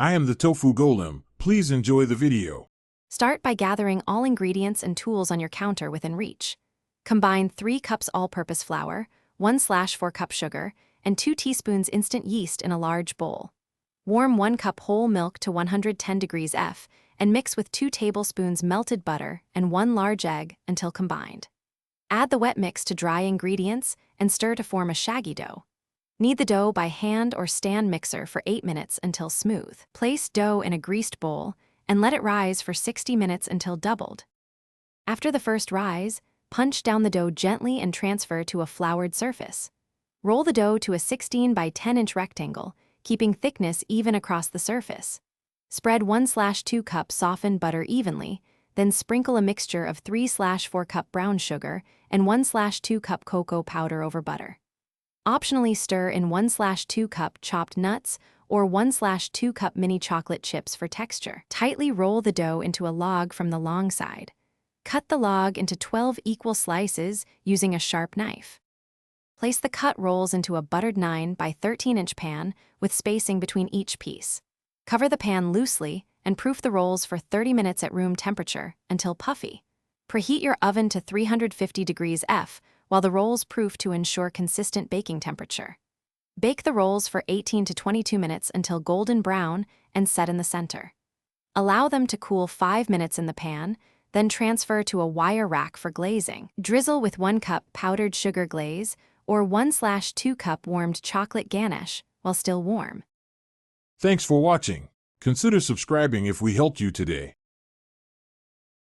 I am the tofu golem. Please enjoy the video. Start by gathering all ingredients and tools on your counter within reach. Combine 3 cups all-purpose flour, 1/4 cup sugar, and 2 teaspoons instant yeast in a large bowl. Warm 1 cup whole milk to 110 degrees F and mix with 2 tablespoons melted butter and 1 large egg until combined. Add the wet mix to dry ingredients and stir to form a shaggy dough. Knead the dough by hand or stand mixer for 8 minutes until smooth. Place dough in a greased bowl and let it rise for 60 minutes until doubled. After the first rise, punch down the dough gently and transfer to a floured surface. Roll the dough to a 16 by 10 inch rectangle, keeping thickness even across the surface. Spread 1/2 cup softened butter evenly, then sprinkle a mixture of 3/4 cup brown sugar and 1/2 cup cocoa powder over butter. Optionally stir in 1/2 cup chopped nuts or 1/2 cup mini chocolate chips for texture. Tightly roll the dough into a log from the long side. Cut the log into 12 equal slices using a sharp knife. Place the cut rolls into a buttered 9 by 13 inch pan with spacing between each piece. Cover the pan loosely and proof the rolls for 30 minutes at room temperature until puffy. Preheat your oven to 350 degrees F while the rolls proof to ensure consistent baking temperature. Bake the rolls for 18 to 22 minutes until golden brown and set in the center. Allow them to cool 5 minutes in the pan, then transfer to a wire rack for glazing. Drizzle with 1 cup powdered sugar glaze or 1/2 cup warmed chocolate ganache while still warm. Thanks for watching. Consider subscribing if we helped you today.